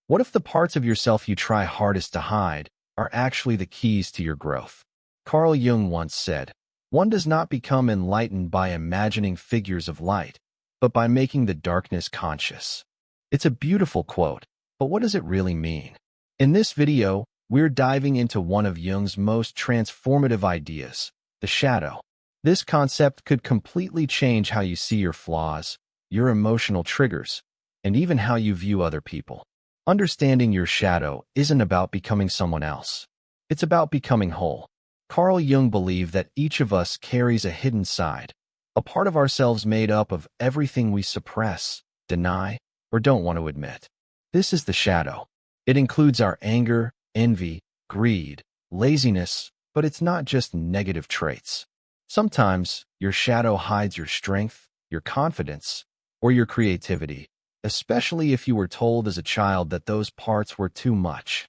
What if the parts of yourself you try hardest to hide are actually the keys to your growth? Carl Jung once said, "One does not become enlightened by imagining figures of light, but by making the darkness conscious." It's a beautiful quote, but what does it really mean? In this video, we're diving into one of Jung's most transformative ideas, the shadow. This concept could completely change how you see your flaws, your emotional triggers, and even how you view other people. Understanding your shadow isn't about becoming someone else. It's about becoming whole. Carl Jung believed that each of us carries a hidden side, a part of ourselves made up of everything we suppress, deny, or don't want to admit. This is the shadow. It includes our anger, envy, greed, laziness, but it's not just negative traits. Sometimes your shadow hides your strength, your confidence, or your creativity, especially if you were told as a child that those parts were too much.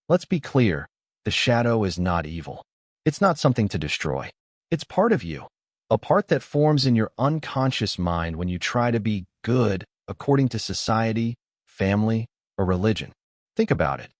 Let's be clear, the shadow is not evil. It's not something to destroy. It's part of you, a part that forms in your unconscious mind when you try to be good according to society, family, or religion. Think about it.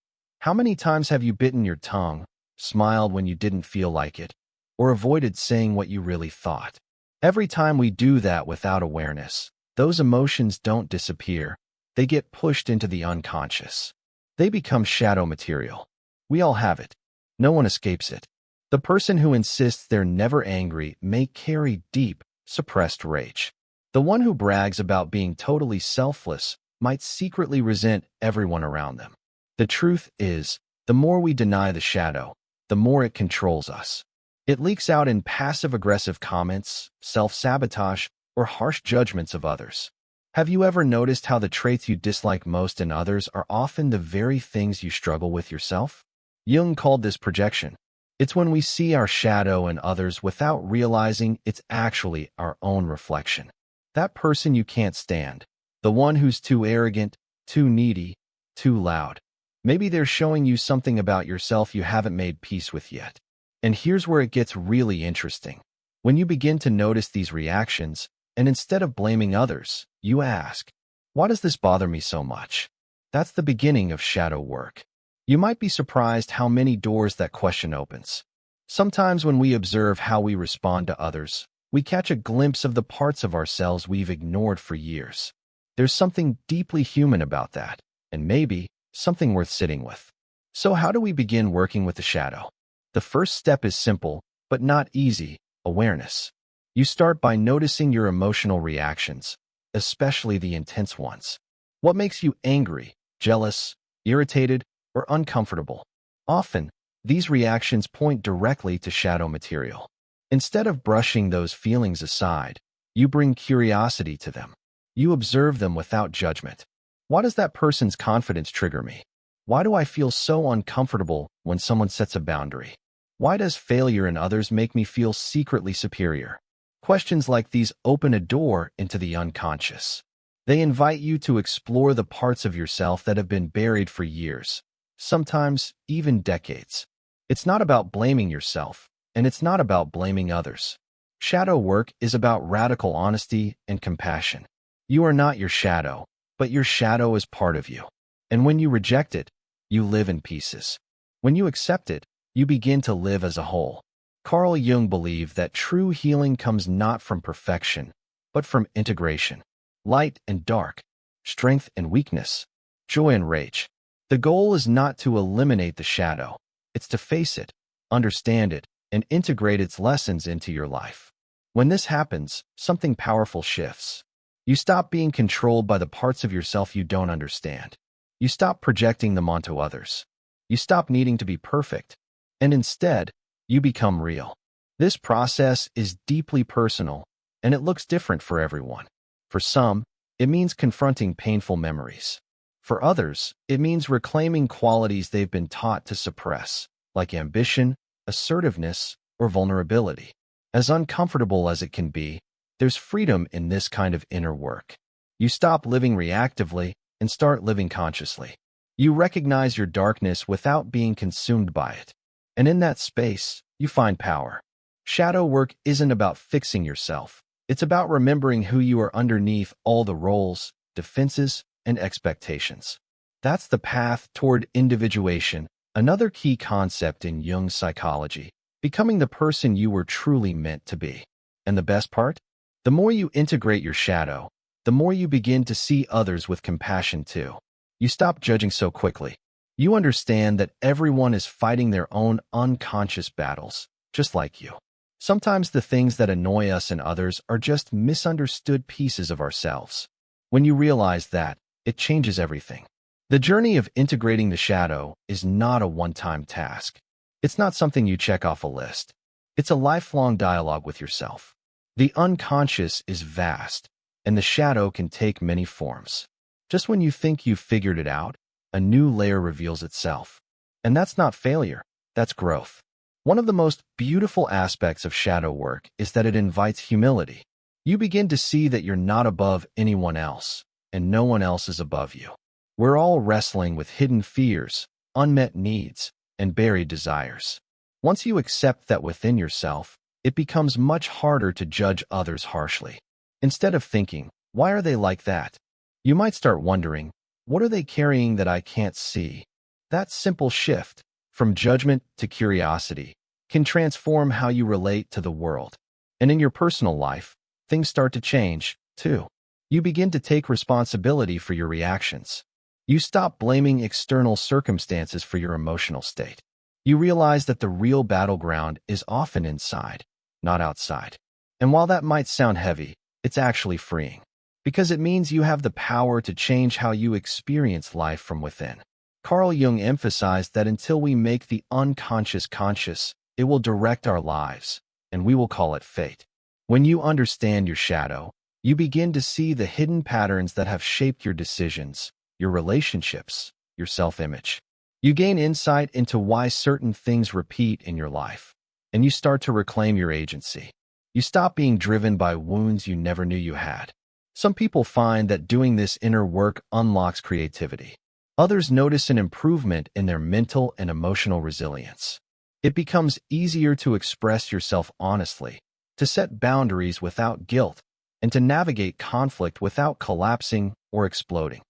How many times have you bitten your tongue, smiled when you didn't feel like it, or avoided saying what you really thought? Every time we do that without awareness, those emotions don't disappear. They get pushed into the unconscious. They become shadow material. We all have it. No one escapes it. The person who insists they're never angry may carry deep, suppressed rage. The one who brags about being totally selfless might secretly resent everyone around them. The truth is, the more we deny the shadow, the more it controls us. It leaks out in passive-aggressive comments, self-sabotage, or harsh judgments of others. Have you ever noticed how the traits you dislike most in others are often the very things you struggle with yourself? Jung called this projection. It's when we see our shadow in others without realizing it's actually our own reflection. That person you can't stand, the one who's too arrogant, too needy, too loud. Maybe they're showing you something about yourself you haven't made peace with yet. And here's where it gets really interesting. When you begin to notice these reactions, and instead of blaming others, you ask, why does this bother me so much? That's the beginning of shadow work. You might be surprised how many doors that question opens. Sometimes when we observe how we respond to others, we catch a glimpse of the parts of ourselves we've ignored for years. There's something deeply human about that, and maybe something worth sitting with. So how do we begin working with the shadow? The first step is simple, but not easy: awareness. You start by noticing your emotional reactions, especially the intense ones. What makes you angry, jealous, irritated, or uncomfortable? Often, these reactions point directly to shadow material. Instead of brushing those feelings aside, you bring curiosity to them. You observe them without judgment. Why does that person's confidence trigger me? Why do I feel so uncomfortable when someone sets a boundary? Why does failure in others make me feel secretly superior? Questions like these open a door into the unconscious. They invite you to explore the parts of yourself that have been buried for years, sometimes even decades. It's not about blaming yourself, and it's not about blaming others. Shadow work is about radical honesty and compassion. You are not your shadow, but your shadow is part of you. And when you reject it, you live in pieces. When you accept it, you begin to live as a whole. Carl Jung believed that true healing comes not from perfection, but from integration. Light and dark, strength and weakness, joy and rage. The goal is not to eliminate the shadow. It's to face it, understand it, and integrate its lessons into your life. When this happens, something powerful shifts. You stop being controlled by the parts of yourself you don't understand. You stop projecting them onto others. You stop needing to be perfect, and instead, you become real. This process is deeply personal, and it looks different for everyone. For some, it means confronting painful memories. For others, it means reclaiming qualities they've been taught to suppress, like ambition, assertiveness, or vulnerability. As uncomfortable as it can be, there's freedom in this kind of inner work. You stop living reactively and start living consciously. You recognize your darkness without being consumed by it. And in that space, you find power. Shadow work isn't about fixing yourself. It's about remembering who you are underneath all the roles, defenses, and expectations. That's the path toward individuation, another key concept in Jung's psychology, becoming the person you were truly meant to be. And the best part? The more you integrate your shadow, the more you begin to see others with compassion too. You stop judging so quickly. You understand that everyone is fighting their own unconscious battles, just like you. Sometimes the things that annoy us in others are just misunderstood pieces of ourselves. When you realize that, it changes everything. The journey of integrating the shadow is not a one-time task. It's not something you check off a list. It's a lifelong dialogue with yourself. The unconscious is vast, and the shadow can take many forms. Just when you think you've figured it out, a new layer reveals itself. And that's not failure, that's growth. One of the most beautiful aspects of shadow work is that it invites humility. You begin to see that you're not above anyone else, and no one else is above you. We're all wrestling with hidden fears, unmet needs, and buried desires. Once you accept that within yourself, it becomes much harder to judge others harshly. Instead of thinking, why are they like that? You might start wondering, what are they carrying that I can't see? That simple shift, from judgment to curiosity, can transform how you relate to the world. And in your personal life, things start to change, too. You begin to take responsibility for your reactions. You stop blaming external circumstances for your emotional state. You realize that the real battleground is often inside, not outside. And while that might sound heavy, it's actually freeing, because it means you have the power to change how you experience life from within. Carl Jung emphasized that until we make the unconscious conscious, it will direct our lives, and we will call it fate. When you understand your shadow, you begin to see the hidden patterns that have shaped your decisions, your relationships, your self-image. You gain insight into why certain things repeat in your life, and you start to reclaim your agency. You stop being driven by wounds you never knew you had. Some people find that doing this inner work unlocks creativity. Others notice an improvement in their mental and emotional resilience. It becomes easier to express yourself honestly, to set boundaries without guilt, and to navigate conflict without collapsing or exploding.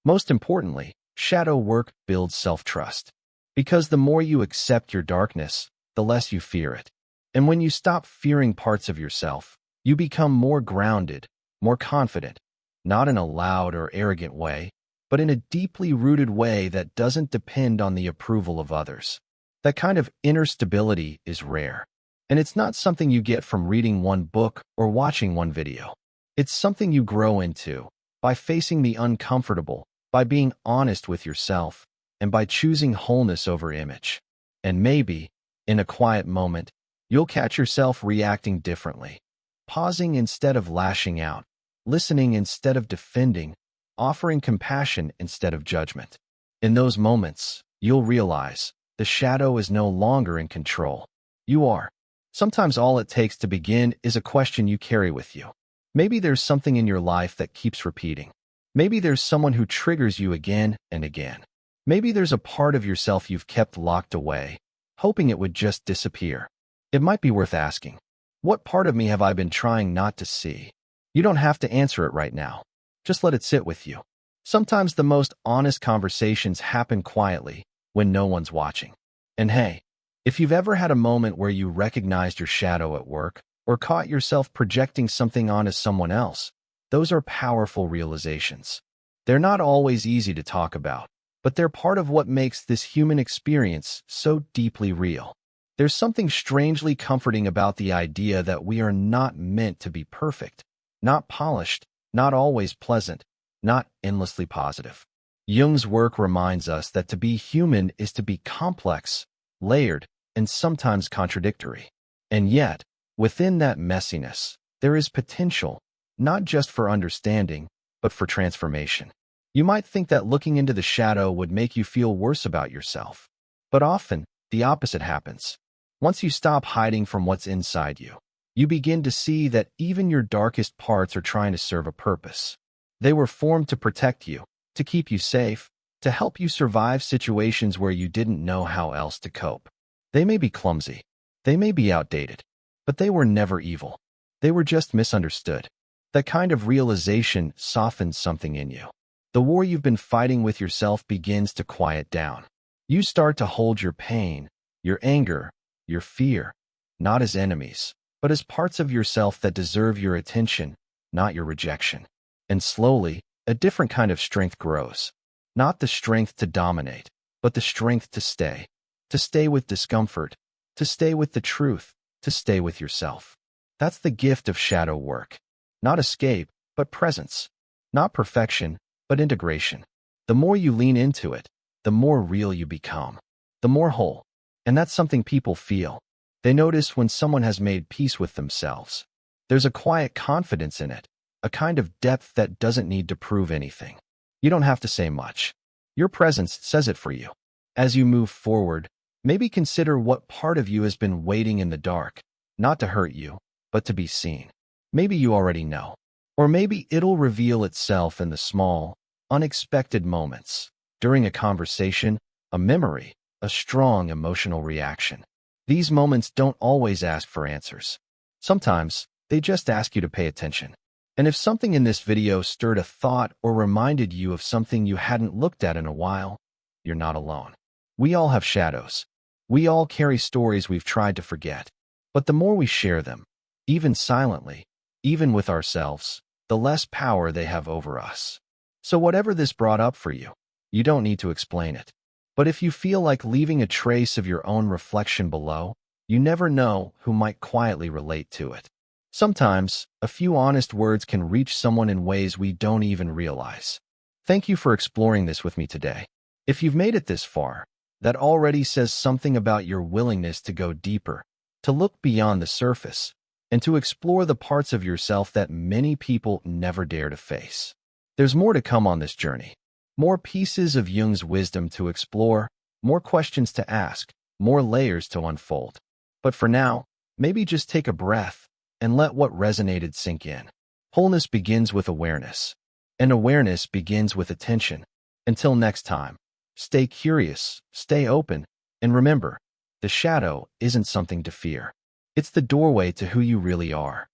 Most importantly, shadow work builds self-trust. Because the more you accept your darkness, the less you fear it. And when you stop fearing parts of yourself, you become more grounded, more confident, not in a loud or arrogant way, but in a deeply rooted way that doesn't depend on the approval of others. That kind of inner stability is rare. And it's not something you get from reading one book or watching one video. It's something you grow into by facing the uncomfortable, by being honest with yourself, and by choosing wholeness over image. And maybe, in a quiet moment, you'll catch yourself reacting differently, pausing instead of lashing out, listening instead of defending, offering compassion instead of judgment. In those moments, you'll realize the shadow is no longer in control. You are. Sometimes all it takes to begin is a question you carry with you. Maybe there's something in your life that keeps repeating. Maybe there's someone who triggers you again and again. Maybe there's a part of yourself you've kept locked away, hoping it would just disappear. It might be worth asking, what part of me have I been trying not to see? You don't have to answer it right now. Just let it sit with you. Sometimes the most honest conversations happen quietly when no one's watching. And hey, if you've ever had a moment where you recognized your shadow at work or caught yourself projecting something onto someone else, those are powerful realizations. They're not always easy to talk about, but they're part of what makes this human experience so deeply real. There's something strangely comforting about the idea that we are not meant to be perfect, not polished, not always pleasant, not endlessly positive. Jung's work reminds us that to be human is to be complex, layered, and sometimes contradictory. And yet, within that messiness, there is potential, not just for understanding, but for transformation. You might think that looking into the shadow would make you feel worse about yourself, but often, the opposite happens. Once you stop hiding from what's inside you, you begin to see that even your darkest parts are trying to serve a purpose. They were formed to protect you, to keep you safe, to help you survive situations where you didn't know how else to cope. They may be clumsy, they may be outdated, but they were never evil. They were just misunderstood. That kind of realization softens something in you. the war you've been fighting with yourself begins to quiet down. You start to hold your pain, your anger, your fear, not as enemies, but as parts of yourself that deserve your attention, not your rejection. And slowly, a different kind of strength grows. Not the strength to dominate, but the strength to stay. To stay with discomfort, to stay with the truth, to stay with yourself. That's the gift of shadow work. Not escape, but presence. Not perfection, but integration. The more you lean into it, the more real you become. The more whole. And that's something people feel. They notice when someone has made peace with themselves. There's a quiet confidence in it, a kind of depth that doesn't need to prove anything. You don't have to say much. Your presence says it for you. As you move forward, maybe consider what part of you has been waiting in the dark, not to hurt you, but to be seen. Maybe you already know. Or maybe it'll reveal itself in the small, unexpected moments. During a conversation, a memory, a strong emotional reaction. These moments don't always ask for answers. Sometimes, they just ask you to pay attention. And if something in this video stirred a thought or reminded you of something you hadn't looked at in a while, you're not alone. We all have shadows. We all carry stories we've tried to forget. But the more we share them, even silently, even with ourselves, the less power they have over us. So whatever this brought up for you, you don't need to explain it. But if you feel like leaving a trace of your own reflection below, you never know who might quietly relate to it. Sometimes, a few honest words can reach someone in ways we don't even realize. Thank you for exploring this with me today. If you've made it this far, that already says something about your willingness to go deeper, to look beyond the surface, and to explore the parts of yourself that many people never dare to face. There's more to come on this journey. More pieces of Jung's wisdom to explore, more questions to ask, more layers to unfold. But for now, maybe just take a breath and let what resonated sink in. Wholeness begins with awareness, and awareness begins with attention. Until next time, stay curious, stay open, and remember, the shadow isn't something to fear. It's the doorway to who you really are.